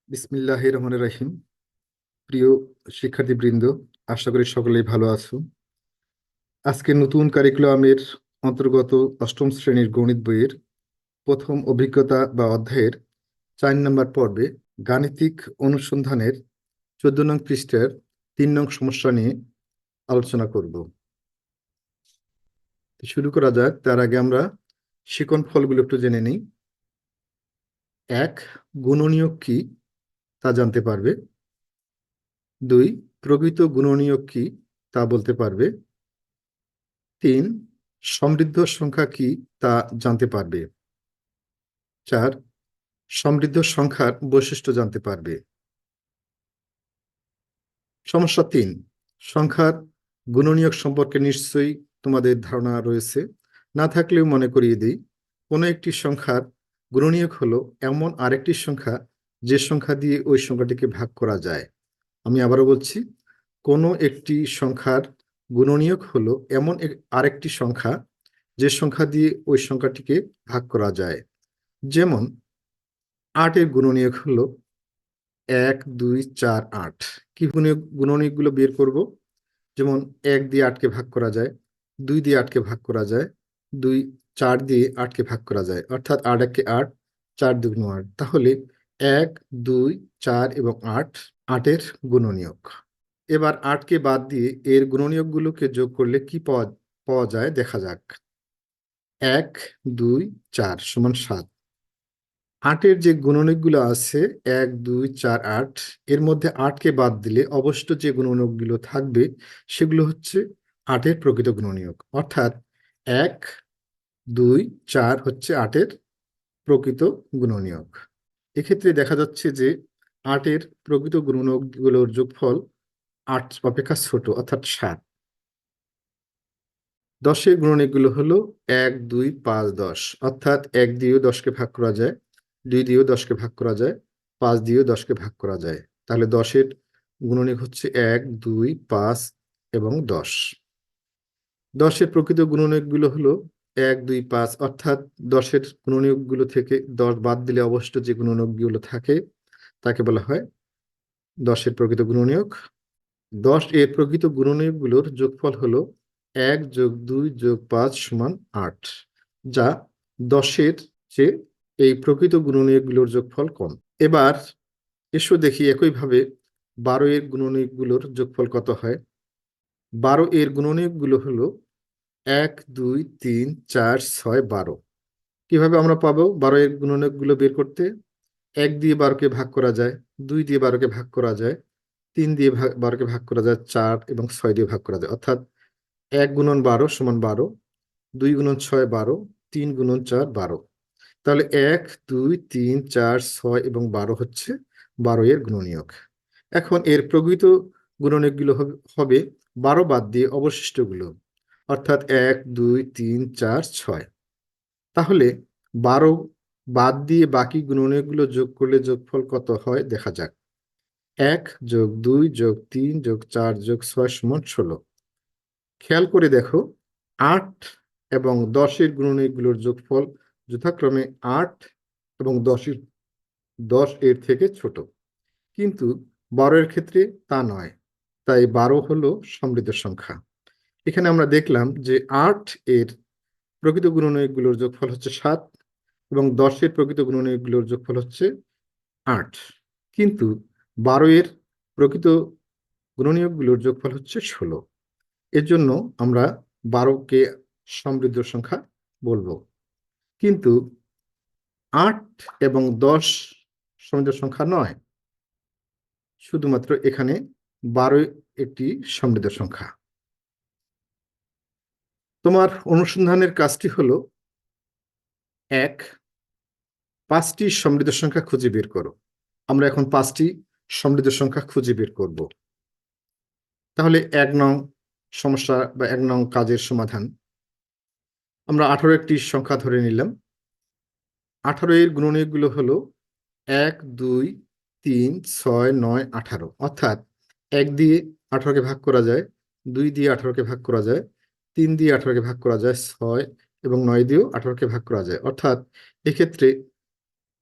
বিসমিল্লাহির রহমানির রহিম। প্রিয় শিক্ষার্থীবৃন্দ, আশা করি সকলেই ভালো আছো। আজকে নতুন কারিকুলামের অন্তর্গত অষ্টম শ্রেণীর গণিত বইয়ের প্রথম অভিজ্ঞতা বা অধ্যায়ের 4 নম্বর পর্বে গাণিতিক অনুসন্ধানের 14 নং পৃষ্ঠার 3 নং সমস্যা নিয়ে আলোচনা করব। শুরু করা যাক। তার আগে আমরা শিকন ফলগুলো একটু জেনে নিই। 1. গুণনীয়ক কি তা জানতে পারবে। 2. প্রকৃত গুণনীয়ক কি তা বলতে পারবে। 3. সমৃদ্ধ সংখ্যা কি তা জানতে পারবে। 4. সমৃদ্ধ সংখ্যার বৈশিষ্ট্য জানতে পারবে। সমস্যা 3, সংখ্যার গুণনীয়ক সম্পর্কে নিশ্চয়ই তোমাদের ধারণা রয়েছে। না থাকলেও মনে করিয়ে দিই, কোনো একটি সংখ্যার গুণনীয়ক হলো এমন আরেকটি সংখ্যা যে সংখ্যা দিয়ে ওই সংখ্যাটিকে ভাগ করা যায়। আমি আবারও বলছি, কোনো একটি সংখ্যার গুণনীয়ক হলো এমন আরেকটি সংখ্যা যে সংখ্যা দিয়ে ওই সংখ্যাটিকে ভাগ করা যায়। যেমন 8 এর গুণনীয়ক হলো 1, 2, 4, 8। কি গুণনীয়কগুলো বের করব? যেমন 1 দিয়ে 8 কে ভাগ করা যায়, 2 দিয়ে 8 কে ভাগ করা যায়, 4 দিয়ে 8 কে ভাগ করা যায়, অর্থাৎ 8 একে 8, 4 দুগুণ 8। তাহলে 1, 2, 4 এবং 8 এর গুণনীয়ক। এবার 8 কে বাদ দিয়ে এর গুণনীয়কগুলোকে যোগ করলে কি পাওয়া যায় দেখা যাক। 1, 2, 4 সমান 7। 8 এর যে গুণনীয়কগুলো আছে 1, 2, 4, 8, এর মধ্যে 8 কে বাদ দিলে অবশিষ্ট যে গুণনীয়কগুলো থাকবে সেগুলো হচ্ছে 8 এর প্রকৃত গুণনীয়ক। অর্থাৎ 1, 2, 4 হচ্ছে 8 এর প্রকৃত গুণনীয়ক। এক্ষেত্রে দেখা যাচ্ছে যে 8 এর প্রকৃত গুণনীয়কগুলোর যোগফল 8 অপেক্ষা ছোট, অর্থাৎ 7। 10 এর গুণনীয়কগুলো হলো 1, 2, 5, 10, অর্থাৎ 1 দিয়েও 10 কে ভাগ করা যায়, 2 দিয়েও 10 কে ভাগ করা যায়, 5 দিয়েও 10 কে ভাগ করা যায়। তাহলে 10 এর গুণনীয়ক হচ্ছে 1, 2, 5 এবং 10। 10 এর প্রকৃত গুণনীয়কগুলো হলো 1, 2, 5, অর্থাৎ 10 এর গুণনীয়কগুলো থেকে 10 বাদ দিলে অবশিষ্ট যে গুণনীয়কগুলো থাকে তাকে বলা হয় 10 এর প্রকৃত গুণনীয়ক। 10 এর প্রকৃত গুণনীয়কগুলোর যোগফল হলো 1 যোগ 2 যোগ 5 সমান 8, যা 10 এর চেয়ে এই প্রকৃত গুণনীয়কগুলোর যোগফল কম। এবার এসো দেখি একইভাবে 12 এর গুণনীয়কগুলোর যোগফল কত হয়। 12 এর গুণনীয়কগুলো হলো 1, 2, 3, 4, 6, 12। কিভাবে আমরা পাবো 12 এর গুণনীয়কগুলো বের করতে? 1 দিয়ে 12 কে ভাগ করা যায়, 2 দিয়ে 12 কে ভাগ করা যায়, 3 দিয়ে 12 কে ভাগ করা যায়, 4 এবং 6 দিয়ে ভাগ করা যায়। অর্থাৎ 1 গুণন 12 সমান 12, 2 গুণন 6 12, 3 গুণন 4 12। তাহলে 1, 2, 3, 4, 6 এবং 12 হচ্ছে 12 এর গুণনীয়ক। এখন এর প্রকৃত গুণনীয়কগুলো হবে 12 বাদ দিয়ে অবশিষ্টগুলো, অর্থাৎ 1, 2, 3, 4, 6। তাহলে 12 বাদ দিয়ে বাকি গুণনীয়কগুলো যোগ করলে যোগফল কত হয় দেখা যাক। 1 যোগ 2 যোগ 3 যোগ 4 যোগ 6 সমান 16। খেয়াল করে দেখো, 8 এবং 10 এর গুণনীয়কগুলোর যোগফল যথাক্রমে 8 এবং 10 এর থেকে ছোট, কিন্তু 12 এর ক্ষেত্রে তা নয়। তাই 12 হলো সমৃদ্ধ সংখ্যা। এখানে আমরা দেখলাম যে 8 এর প্রকৃত গুণনীয়কগুলোর যোগফল হচ্ছে 7 এবং 10 এর প্রকৃত গুণনীয়কগুলোর যোগফল হচ্ছে 8, কিন্তু 12 এর প্রকৃত গুণনীয়কগুলোর যোগফল হচ্ছে 16। এর জন্য আমরা 12কে সমৃদ্ধ সংখ্যা বলবো, কিন্তু 8 এবং 10 সমৃদ্ধ সংখ্যা নয়। শুধুমাত্র এখানে 12 একটি সমৃদ্ধ সংখ্যা। তোমার অনুসন্ধানের কাজটি হলো 1, 5টি সমৃদ্ধ সংখ্যা খুঁজে বের করো। আমরা এখন 5টি সমৃদ্ধ সংখ্যা খুঁজে বের করব। তাহলে 1 নং সমস্যা বা 1 নং কাজের সমাধান। আমরা 18 একটি সংখ্যা ধরে নিলাম। 18 এর গুণনীয়কগুলো হলো 1, 2, 3, 6, 9, 18, অর্থাৎ 1 দিয়ে 18কে ভাগ করা যায়, 2 দিয়ে 18কে ভাগ করা যায়, 3 দিয়ে 18কে ভাগ করা যায়, 6 এবং 9 দিয়েও 18কে ভাগ করা যায়। অর্থাৎ এক্ষেত্রে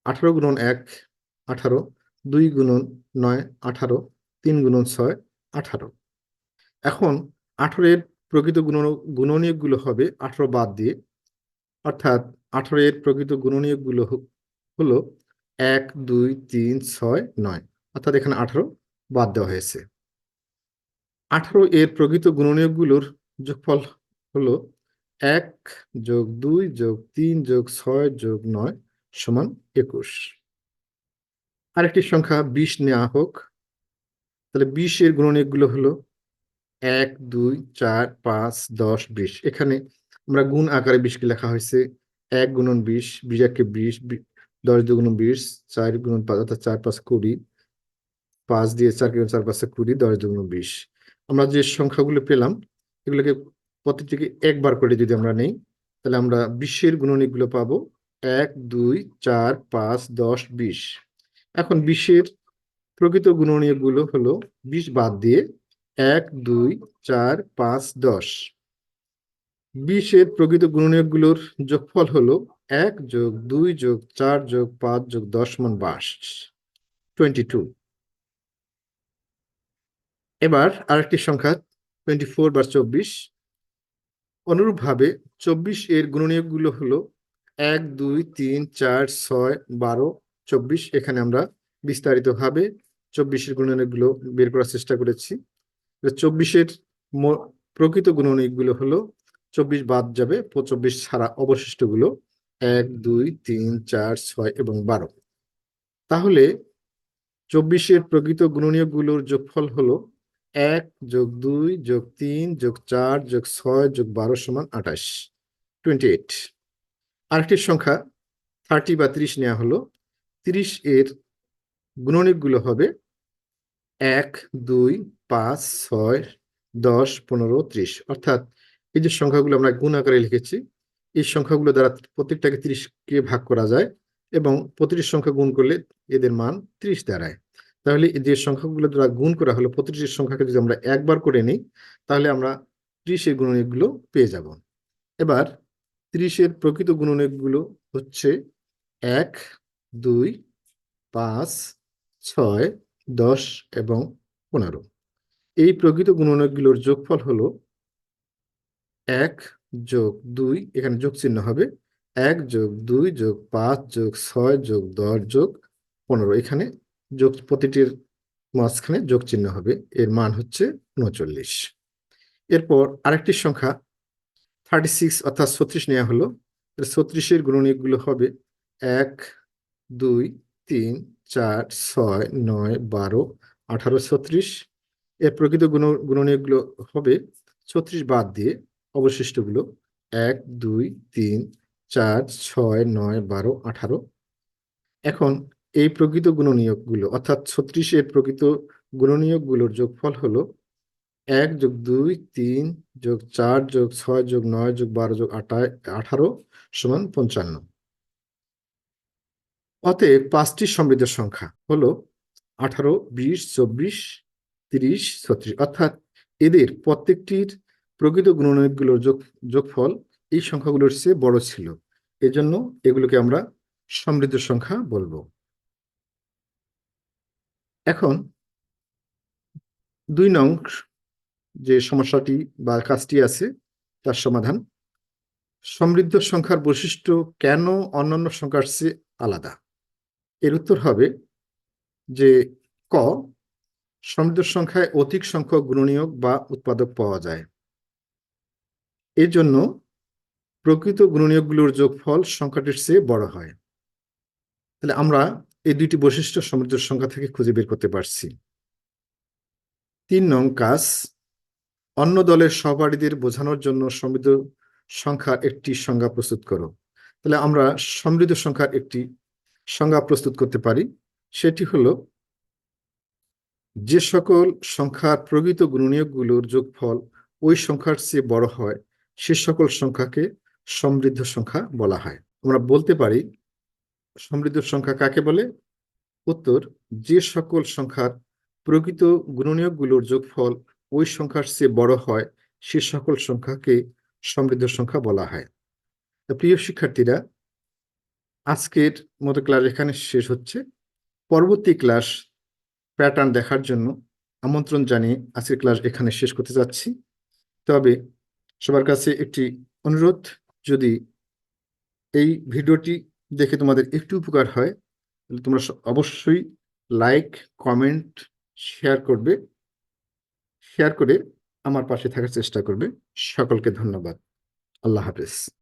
18 গুণন 1 18, 2 গুণন 9 18, 3 গুণন 6 18। এখন 18 এর প্রকৃত গুণনীয়কগুলো হবে 18 বাদ দিয়ে, অর্থাৎ 18 এর প্রকৃত গুণনীয়কগুলো হলো 1 2 3 6 9, অর্থাৎ এখানে 18 বাদ দেওয়া হয়েছে। 18 এর প্রকৃত গুণনীয়কগুলোর যোগফল হলো 1 যোগ 2 যোগ 3 যোগ 6 যোগ 9 সমান 21। আরেকটি সংখ্যা 20 নেওয়া হোক, তাহলে 20 এর গুণনীয়কগুলো হলো 1 2 4 5 10 20। এখানে আমরা গুণ আকারে 20 কে লেখা হয়েছে 1 গুণন 20, 20 একে 20, 10 দুগুণ 20, 4 গুণন 5 অর্থাৎ 4 5 20, 5 দিয়ে 4 গুণন 4 5 20, 10 দুগুণ 20। আমরা যে সংখ্যাগুলো পেলাম এগুলোকে প্রত্যেকটিকে একবার করে যদি আমরা নেই, তাহলে আমরা 20 এর গুণনীয়কগুলো পাবো 1 2 4 5 10 20। এখন 20 এর প্রকৃত গুণনীয়কগুলো হলো 20 বাদ দিয়ে 1 2 4 5 10। 20 এর প্রকৃত গুণনীয়কগুলোর যোগফল হলো 1 যোগ 2 যোগ 4 যোগ 5 যোগ 10 সমান 22। এবার আরেকটি সংখ্যা 24 বা 24। অনুরূপভাবে 24 এর গুণনীয়কগুলো হলো 1 2 3 4 6 12 24। এখানে আমরা বিস্তারিতভাবে 24 এর গুণনীয়কগুলো বের করার চেষ্টা করেছি। 24 এর প্রকৃত গুণনীয়কগুলো হলো 24 বাদ যাবে, 24 ছাড়া অবশিষ্টগুলো 1 2 3 4 6 এবং 12। তাহলে 24 এর প্রকৃত গুণনীয়কগুলোর যোগফল হলো 1 যোগ 2 যোগ 3 যোগ 4 যোগ 6 যোগ 12 সমান 28। আরেকটি সংখ্যা 30 বা 30 নেওয়া হলো। 30 এর গুণনীয়কগুলো হবে 1 2 5 6 10 15 30, অর্থাৎ এই যে সংখ্যাগুলো আমরা গুণ আকারে লিখেছি এই সংখ্যাগুলো দ্বারা প্রত্যেকটাকে 30 কে ভাগ করা যায় এবং প্রতিটি সংখ্যা গুণ করলে এদের মান 30 দাঁড়ায়। তাহলে যে সংখ্যাগুলো দ্বারা গুণ করা হলো প্রতিটি সংখ্যাকে যদি আমরা একবার করে নিই তাহলে আমরা 30 এর গুণনীয়কগুলো পেয়ে যাব। এবার 30 এর প্রকৃত গুণনীয়কগুলো হচ্ছে 1 2 5 6 10 এবং 15। এই প্রকৃত গুণনীয়কগুলোর যোগফল হলো 1 যোগ 2, এখানে যোগ চিহ্ন হবে 1 যোগ 2 যোগ 5 যোগ 6 যোগ 10 যোগ 15। এখানে যোগ প্রতিটির মাঝখানে যোগ চিহ্ন হবে, এর মান হচ্ছে 39। এরপর আরেকটি সংখ্যা 36 অর্থাৎ 36 নেওয়া হলো। 36 এর গুণনীয়কগুলো হবে 1 2 3 4 6 9 12 18 36। এর প্রকৃত গুণনীয়কগুলো হবে 36 বাদ দিয়ে অবশিষ্টগুলো 1 2 3 4 6 9 12 18। এখন এই প্রকৃত গুণনীয়কগুলো অর্থাৎ 36 এর প্রকৃত গুণনীয়কগুলোর যোগফল হলো 1 যোগ 2 3 যোগ 4 যোগ 6 যোগ 9 যোগ 12 যোগ 18 সমান 55। অতএব 5টি সমৃদ্ধ সংখ্যা হলো 18 20 24 30 36, অর্থাৎ এদের প্রত্যেকটির প্রকৃত গুণনীয়কগুলোর যোগফল এই সংখ্যাগুলোর চেয়ে বড় ছিল, এজন্য এগুলোকে আমরা সমৃদ্ধ সংখ্যা বলবো। এখন 2 নং যে সমস্যাটি বা কাজটি আছে তার সমাধান। সমৃদ্ধ সংখ্যার বৈশিষ্ট্য কেন অন্যান্য সংখ্যার চেয়ে আলাদা? এর উত্তর হবে যে ক, সমৃদ্ধ সংখ্যায় অধিক সংখ্যক গুণনীয়ক বা উৎপাদক পাওয়া যায়, এর জন্য প্রকৃত গুণনীয়কগুলোর যোগফল সংখ্যাটির চেয়ে বড় হয়। তাহলে আমরা এই দুইটি বৈশিষ্ট্য সমৃদ্ধ সংখ্যা থেকে খুঁজে বের করতে পারছি। 3 নং কাজ, অন্য দলের সহপাঠীদের বোঝানোর জন্য সমৃদ্ধ সংখ্যার একটি সংজ্ঞা প্রস্তুত করো। তাহলে আমরা সমৃদ্ধ সংখ্যার একটি সংজ্ঞা প্রস্তুত করতে পারি, সেটি হলো যে সকল সংখ্যার প্রকৃত গুণনীয়কগুলোর যোগফল ওই সংখ্যার চেয়ে বড় হয় সে সকল সংখ্যাকে সমৃদ্ধ সংখ্যা বলা হয়। আমরা বলতে পারি সমৃদ্ধ সংখ্যা কাকে বলে? উত্তর, যে সকল সংখ্যার প্রকৃত গুণনীয়কগুলোর যোগফল ওই সংখ্যার চেয়ে বড় হয় সে সকল সংখ্যাকে সমৃদ্ধ সংখ্যা বলা হয়। প্রিয় শিক্ষার্থীরা, আজকের মতো ক্লাস এখানে শেষ হচ্ছে। পরবর্তী ক্লাস প্যাটার্ন দেখার জন্য আমন্ত্রণ জানিয়ে আজকের ক্লাস এখানে শেষ করতে যাচ্ছি। তবে সবার কাছে একটি অনুরোধ, যদি এই ভিডিওটি দেখে তোমাদের একটু উপকার হয় তাহলে তোমরা অবশ্যই লাইক, কমেন্ট, শেয়ার করবে। শেয়ার করে আমার পাশে থাকার চেষ্টা করবে। সকলকে ধন্যবাদ। আল্লাহ হাফেজ।